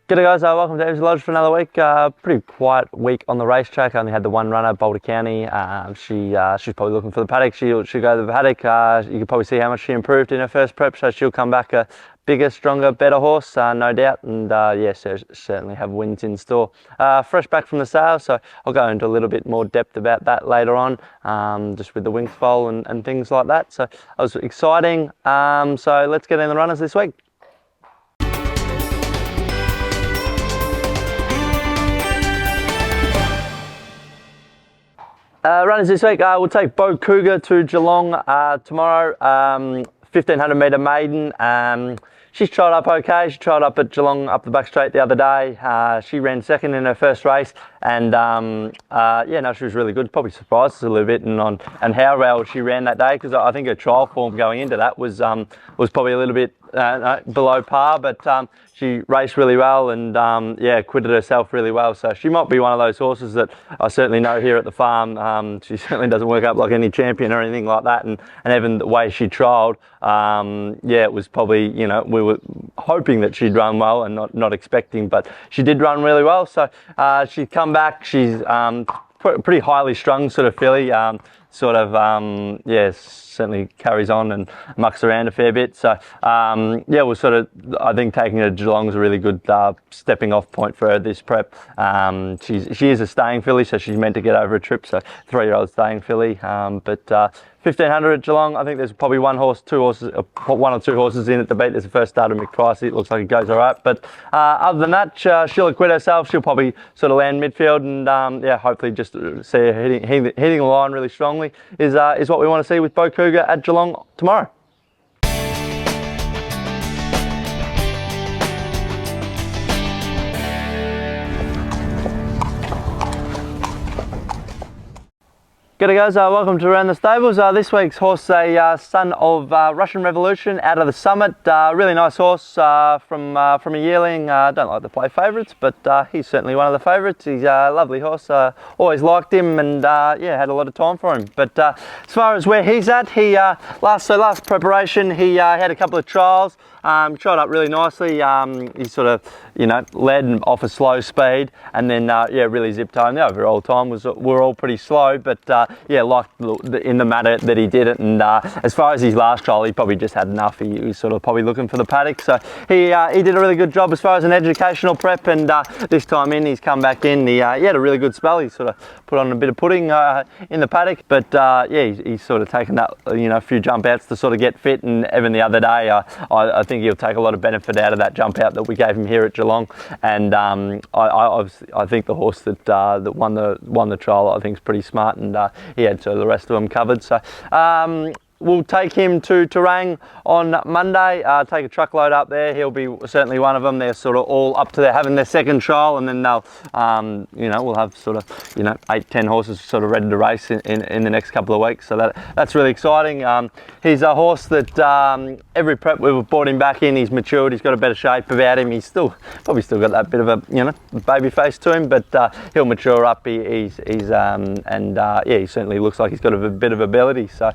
G'day guys, welcome to Emsley Lodge for another week. Pretty quiet week on the racetrack. I only had the one runner, Boulder County. She's probably looking for the paddock. She'll go to the paddock. You can probably see how much she improved in her first prep, so she'll come back a bigger, stronger, better horse, no doubt. And yeah, so certainly have wins in store. Fresh back from the sale, so I'll go into a little bit more depth about that later on, just with the Winx foal and things like that. So it was exciting. So let's get in the runners this week. Runners this week, we'll take Bo Cougar to Geelong tomorrow, 1500 metre maiden. She's trialled up okay. She trialled up at Geelong up the back straight the other day. She ran second in her first race, and yeah, no, she was really good. Probably surprised us a little bit and how well she ran that day, because I think her trial form going into that was probably a little bit below par, but she raced really well and yeah, acquitted herself really well. So she might be one of those horses that I certainly know here at the farm. She certainly doesn't work up like any champion or anything like that, and even the way she trialled, yeah, it was probably, you know, we were hoping that she'd run well and not expecting, but she did run really well. So she's come back. She's pretty highly strung sort of filly. Yeah, certainly carries on and mucks around a fair bit. So yeah, we're sort of, I think taking her to Geelong is a really good stepping off point for her this prep. She is a staying filly, so she's meant to get over a trip. So 3-year-old staying filly, but 1500 at Geelong. I think there's probably one or two horses in at the beat. There's the first starter, McPrice. It looks like it goes all right. But other than that, she'll acquit herself. She'll probably sort of land midfield, and yeah, hopefully just see her hitting the line really strongly is what we want to see with Bo Cougar at Geelong tomorrow. G'day guys, welcome to Around the Stables. This week's horse, a son of Russian Revolution out of the Summit. Really nice horse from a yearling. Don't like to play favourites, but he's certainly one of the favourites. He's a lovely horse. Always liked him, and yeah, had a lot of time for him. But as far as where he's at, he last preparation he had a couple of trials. Tried up really nicely. He sort of, you know, led off a slow speed, and then yeah, really zipped home. The overall time were all pretty slow, but yeah, liked in the manner that he did it. And as far as his last trial, he probably just had enough. He was sort of probably looking for the paddock, so he did a really good job as far as an educational prep. And this time in, he's come back in. He had a really good spell. He sort of put on a bit of pudding in the paddock, but yeah, he's sort of taken that, you know, a few jump outs to sort of get fit. And even the other day, I think he'll take a lot of benefit out of that jump out that we gave him here at Geelong. And I think the horse that won the trial, I think, is pretty smart, and he had sort of the rest of them covered. So we'll take him to Terang on Monday, take a truckload up there. He'll be certainly one of them. They're sort of all up to having their second trial, and then they'll, you know, we'll have sort of, you know, 8-10 horses sort of ready to race in the next couple of weeks. So that's really exciting. He's a horse that every prep we've brought him back in, he's matured. He's got a better shape about him. He's probably still got that bit of a, you know, baby face to him, but he'll mature up. Yeah, he certainly looks like he's got a bit of ability. So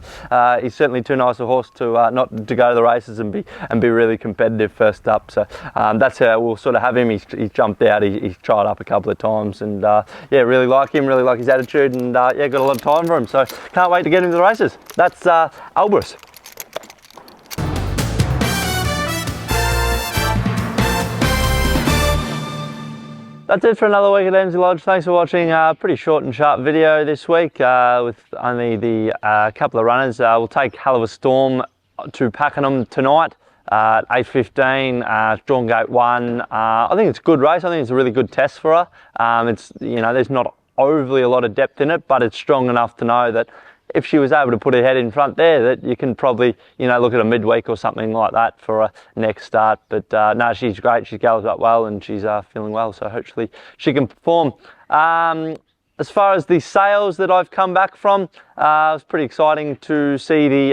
he's certainly too nice a horse to not to go to the races and be really competitive first up. So that's how we'll sort of have him. He's jumped out. He's tried up a couple of times, and yeah, really like him. Really like his attitude, and yeah, got a lot of time for him. So can't wait to get him to the races. That's Elbrus. That's it for another week at Emsley Lodge. Thanks for watching. Pretty short and sharp video this week with only the couple of runners. We'll take Hell of a Storm to Pakenham tonight at 8:15. Drawn Gate 1. I think it's a good race. I think it's a really good test for her. It's, you know, there's not overly a lot of depth in it, but it's strong enough to know that if she was able to put her head in front there, that you can probably, you know, look at a midweek or something like that for a next start. But no, she's great. She's galloped up well, and she's feeling well, so hopefully she can perform. As far as the sales that I've come back from, it was pretty exciting to see the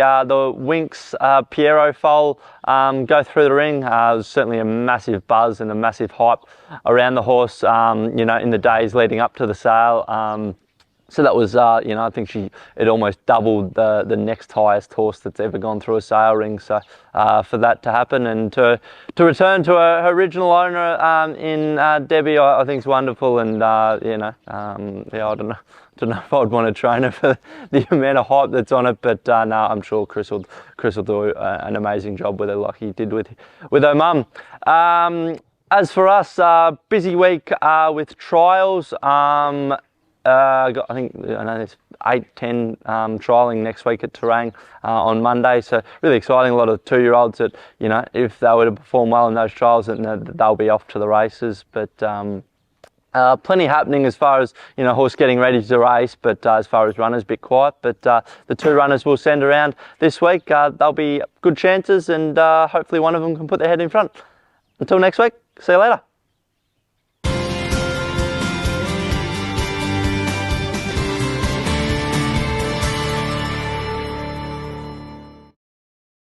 Winx Piero foal go through the ring. It was certainly a massive buzz and a massive hype around the horse, you know, in the days leading up to the sale. So that was, you know, I think it almost doubled the next highest horse that's ever gone through a sale ring. So for that to happen and to return to her original owner in Debbie, I think is wonderful. And you know, yeah, I don't know if I'd want to train her for the amount of hype that's on it, but no, I'm sure Chris will do an amazing job with her, like he did with her mum. As for us, busy week with trials. I know there's 8-10 trialling next week at Terang on Monday, so really exciting. A lot of 2-year-olds that, you know, if they were to perform well in those trials, they'll be off to the races. But plenty happening as far as, you know, horse getting ready to race, but as far as runners, a bit quiet. But the 2 runners we'll send around this week, they'll be good chances, and hopefully one of them can put their head in front. Until next week, see you later.